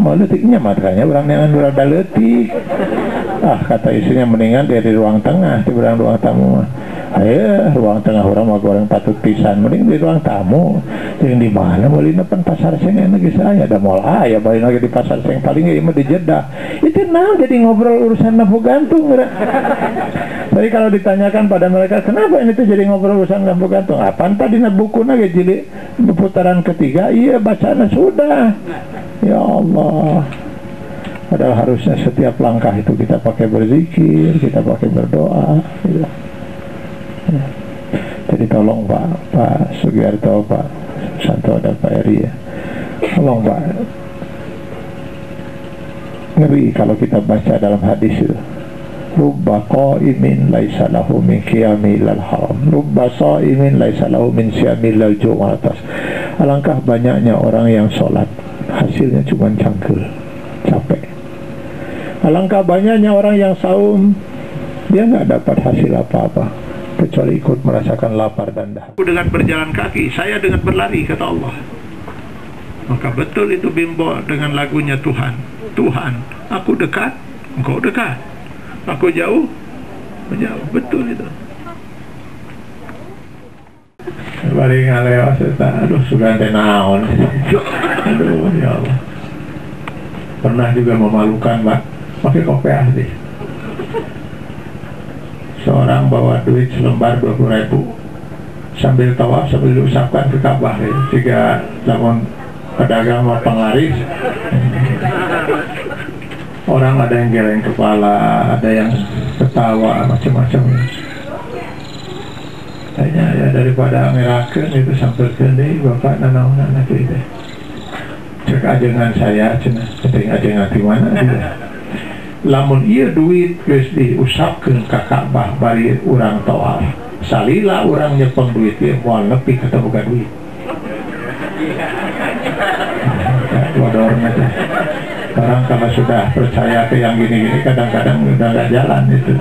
mau letiknya makanya orang yang ada letik. Kata istrinya mendingan dari ruang tengah di ruang tamu. Ayo ruang tengah orang mau goreng patut pisan, mending di ruang tamu. Yang di mana boleh depan pasar seng enak saya ada mall ya balik lagi di pasar seng paling ya di Jeddah. Itu nah jadi ngobrol urusan lampu gantung. Tapi kalau ditanyakan pada mereka kenapa ini tuh jadi ngobrol urusan lampu gantung? Apaan tadi buku lagi jadi putaran ketiga? Iya bacaan sudah. Ya Allah. Padahal harusnya setiap langkah itu kita pakai berzikir, kita pakai berdoa. Ya. Jadi tolong Pak Sugiarto, Pak Santo dan Pak Eri ya, tolong Pak, ngeri kalau kita baca dalam hadis itu, rubba qa'imin laisa lahu min qiyamil haram, rubba sha'imin laisa lahu min siyamil jum'atas. Alangkah banyaknya orang yang sholat hasilnya cuma cangkul, capek. Alangkah banyaknya orang yang saum dia nggak dapat hasil apa-apa kecuali ikut merasakan lapar dan dahaga. Dengan berjalan kaki, saya dengan berlari, kata Allah. Maka betul itu Bimbo dengan lagunya Tuhan. Tuhan, aku dekat, engkau dekat. Aku jauh, menjauh. Betul itu. Bari ngaleo aduh sudah naon. Aduh ya Allah. Pernah juga memalukan, Pak. Pakai kopiah deh. Seorang bawa duit selembar 20.000 sambil tawaf sambil diusapkan ke Ka'bah ya. Jika namun pedagang mau penglaris orang ada yang geleng kepala, ada yang ketawa macam-macam. Kayaknya ya daripada ngerakeun itu sampai gede bapak nanaon anak itu cek ajengan saya cenah penting ajengan di mana gitu. Lamun iya duit geus diusapkeun ka Ka'bah bari urang tawaf. Salila urang nyepeng duit ge moal nepi ka boga duit. Bodorna teh. Orang kalau sudah percaya ke yang gini-gini kadang-kadang udah gak jalan itu.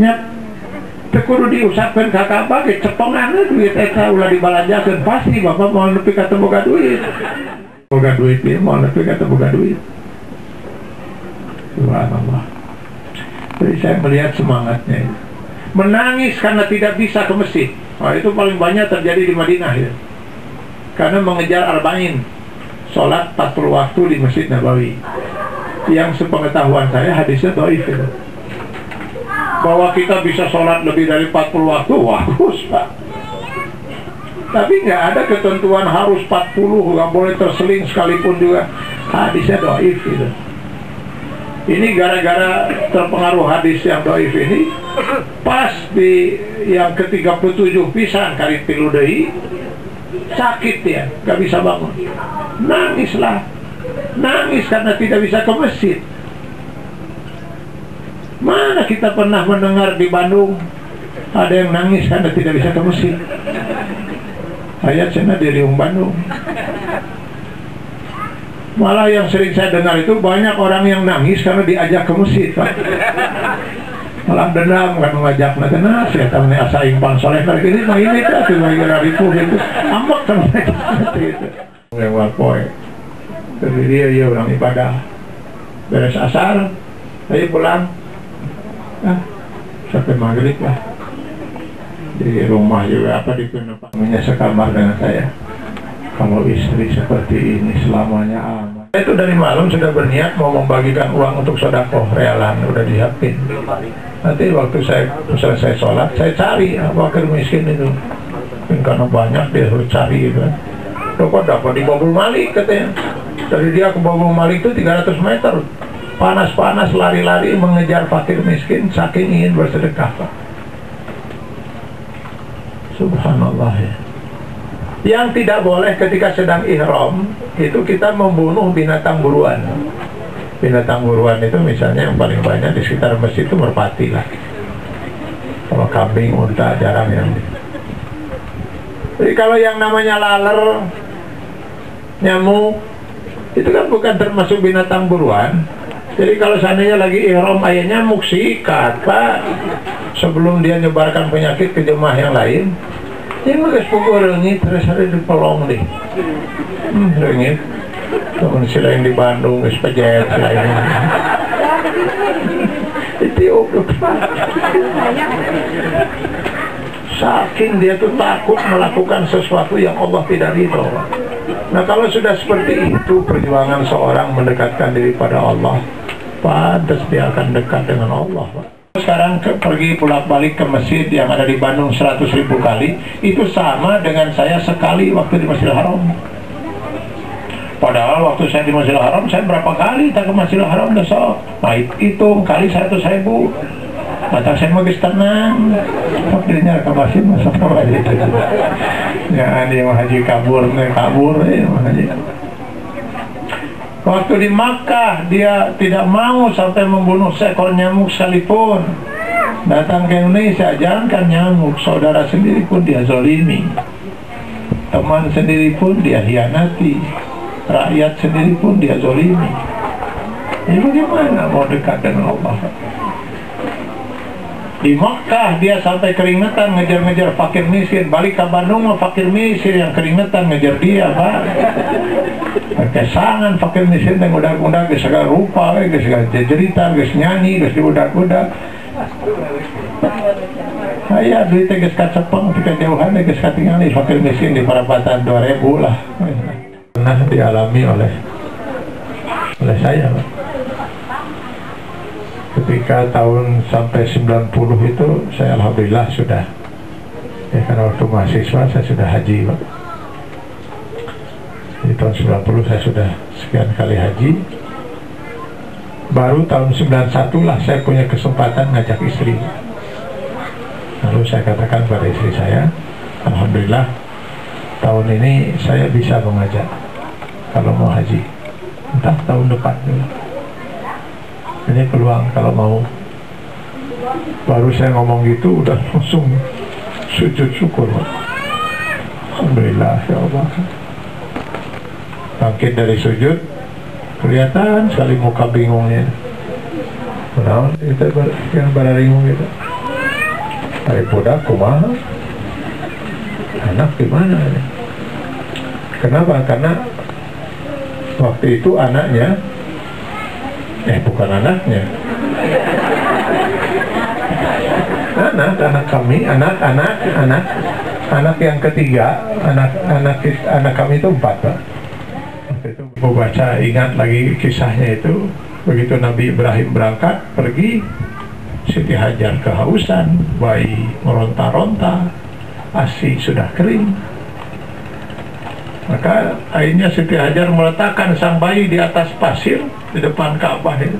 Nya teu kudu diusapkeun ka Ka'bah ge cepengan duit eta ulah dibalanjakeun pasti bapak moal nepi ka boga duit. Boga duit ge moal nepi ka boga duit. Subhanallah. Jadi saya melihat semangatnya itu. Menangis karena tidak bisa ke masjid. Itu paling banyak terjadi di Madinah ya. Karena mengejar arba'in, sholat 40 waktu di Masjid Nabawi. Yang sepengetahuan saya hadisnya dhaif itu. Bahwa kita bisa sholat lebih dari 40 waktu, bagus Pak. Tapi nggak ada ketentuan harus 40, nggak boleh terseling sekalipun juga. Hadisnya dhaif itu. Ini gara-gara terpengaruh hadis yang dhaif ini, pas di yang ke-37 pisan kali tilu deui sakit ya, gak bisa bangun. Nangislah, nangis karena tidak bisa ke masjid. Mana kita pernah mendengar di Bandung ada yang nangis karena tidak bisa ke masjid? Ayat sana di Riung Bandung. Malah yang sering saya dengar itu banyak orang yang nangis karena diajak ke masjid, Pak. Malah dendam kan mengajak nah saya tahu nih asa impang soleh lagi ini mah ini tuh cuma gara ribu gitu ambek sama itu yang wapoy dari dia orang ibadah beres asar saya pulang sampai maghrib lah di rumah juga apa di punya sekamar dengan saya. Kalau istri seperti ini selamanya aman. Saya itu dari malam sudah berniat mau membagikan uang untuk sedekah realan, udah disiapin. Nanti waktu saya selesai sholat, saya cari fakir miskin itu. Karena banyak dia harus cari gitu kan. Dapat di Babul Malik katanya. Dari dia ke Babul Malik itu 300 meter. Panas-panas lari-lari mengejar fakir miskin saking ingin bersedekah, Pak. Subhanallah ya. Yang tidak boleh ketika sedang ihram itu kita membunuh binatang buruan. Binatang buruan itu misalnya yang paling banyak di sekitar masjid itu merpati lah. Kalau kambing, unta jarang yang. Jadi kalau yang namanya laler, nyamuk, itu kan bukan termasuk binatang buruan. Jadi kalau seandainya lagi ihram ayah nyamuk sikat, Pak. Sebelum dia nyebarkan penyakit ke jemaah yang lain. Ini mah pukul rengit terus ada di pelong deh. Rengit teman sila yang di Bandung SPJ sila ini itu saking dia tuh takut melakukan sesuatu yang Allah tidak ridho. Nah kalau sudah seperti itu perjuangan seorang mendekatkan diri pada Allah, pantas dia akan dekat dengan Allah, Pak. Sekarang pergi pulang balik ke masjid yang ada di Bandung 100.000 kali, itu sama dengan saya sekali waktu di Masjidil Haram. Padahal waktu saya di Masjidil Haram, saya berapa kali tak ke Masjidil Haram besok? Nah, hitung kali 100.000. Mata saya mau tenang. Waktunya ke masjid masa haji. Ya, dia mau haji kabur haji. Waktu di Makkah dia tidak mau sampai membunuh seekor nyamuk sekalipun. Datang ke Indonesia, jangankan nyamuk, saudara sendiri pun dia zolimi, teman sendiri pun dia hianati, rakyat sendiri pun dia zolimi. Ini bagaimana mau dekat dengan Allah? Di Makkah dia sampai keringetan ngejar-ngejar fakir miskin, balik ke Bandung mah fakir miskin yang keringetan ngejar dia, Pak. Kesangan fakir miskin yang udah ke segala rupa, ke segala cerita, ke nyanyi, ke udah. Saya duitnya ke kacepeng, ke jauhan, ke katingali fakir miskin di perapatan 2.000 lah. Pernah dialami oleh saya, Pak. Ketika tahun sampai 90 itu saya alhamdulillah sudah ya, karena waktu mahasiswa saya sudah haji, Pak. Di tahun 90 saya sudah sekian kali haji. Baru tahun 91 lah saya punya kesempatan ngajak istri. Lalu saya katakan pada istri saya, alhamdulillah tahun ini saya bisa mengajak kalau mau haji, entah tahun depan dulu. Ini peluang kalau mau. Baru saya ngomong gitu udah langsung sujud syukur, alhamdulillah ya Allah. Bangkit dari sujud, kelihatan sekali muka bingungnya. Kenapa kita yang bararingung gitu? Dari budak kumaha? Anak gimana ini? Kenapa? Karena waktu itu anaknya bukan anaknya, anak kami, anak yang ketiga, anak kami itu 4, Pak. Itu mau baca, ingat lagi kisahnya itu, begitu Nabi Ibrahim berangkat pergi, Siti Hajar kehausan, bayi meronta-ronta, ASI sudah kering. Maka akhirnya Siti Hajar meletakkan sang bayi di atas pasir di depan Ka'bah itu.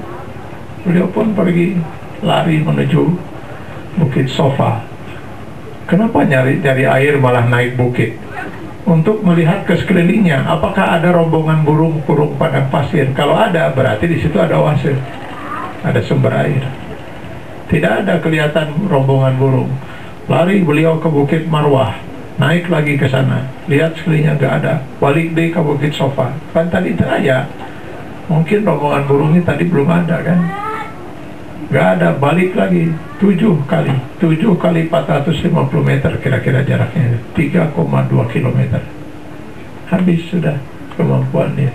Beliau pun pergi lari menuju Bukit Sofa. Kenapa nyari air malah naik bukit? Untuk melihat ke sekelilingnya, apakah ada rombongan burung padang pasir? Kalau ada, berarti di situ ada oase, ada sumber air. Tidak ada kelihatan rombongan burung. Lari beliau ke Bukit Marwah, naik lagi ke sana, lihat sekelilingnya nggak ada, balik deh ke Bukit Sofa. Kan tadi teraya, mungkin rombongan burungnya tadi belum ada kan? Nggak ada, balik lagi 7 kali 450 meter kira-kira jaraknya, 3,2 kilometer. Habis sudah kemampuannya.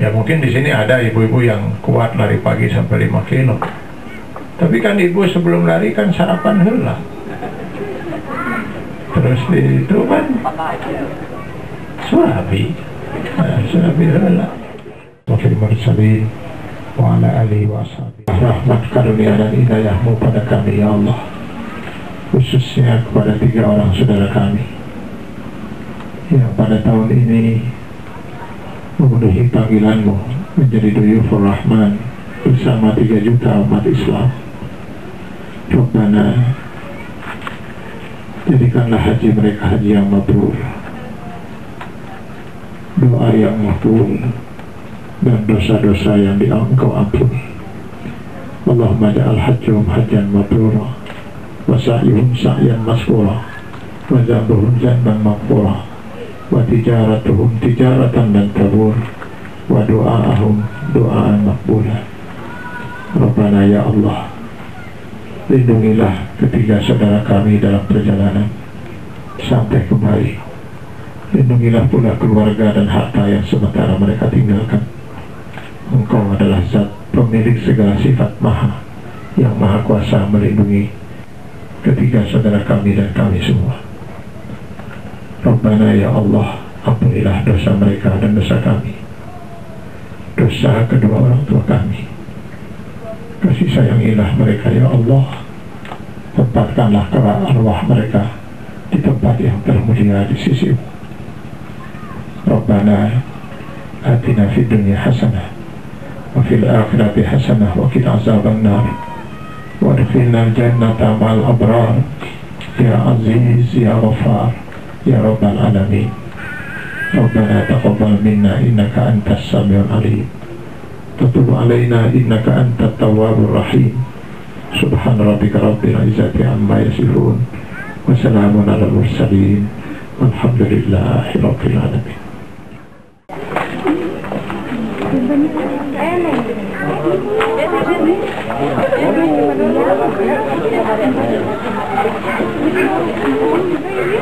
Ya mungkin di sini ada ibu-ibu yang kuat lari pagi sampai 5 kilo. Tapi kan ibu sebelum lari kan sarapan heula. Terus itu kan surabi heula. Wa fil mursalin wa ala alihi wa ashabihi. Rahmat karunia dan hidayahmu pada kami ya Allah, khususnya kepada 3 orang saudara kami yang pada tahun ini memenuhi panggilanmu menjadi Duyufur Rahman bersama 3 juta umat Islam. Rabbana, jadikanlah haji mereka haji yang mabrur, doa yang makbul, dan dosa-dosa yang Engkau ampuni. Allahumma ja'al hajjahum hajjan mabrura, wa sa'yuhum sa'yan maskura, wa zambuhum zanban maghfura, wa tijaratuhum tijaratan dan kabur, wa doa'ahum doa'an makbulah. Rabbana ya Allah, lindungilah ketiga saudara kami dalam perjalanan sampai kembali. Lindungilah pula keluarga dan harta yang sementara mereka tinggalkan. Engkau adalah zat pemilik segala sifat maha, yang maha kuasa melindungi ketiga saudara kami dan kami semua. Rabbana ya Allah, ampunilah dosa mereka dan dosa kami, dosa kedua orang tua kami. Kasih sayangilah mereka ya Allah. Tempatkanlah arwah mereka di tempat yang termulia di sisi-Mu. Rabbana atina fid dunya hasanah wa fil akhirati hasanah wa qina azabannar wa adkhilna al-jannata ma'al abrar ya aziz ya ghafar ya rabbal alamin. Rabbana taqabbal minna innaka antas samiul alim, tub alaina innaka antat tawwabur rahim. Subhana rabbika rabbil izzati amma yasifun wa salamun alal mursalin walhamdulillahi rabbil alamin.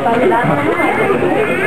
Paglalaan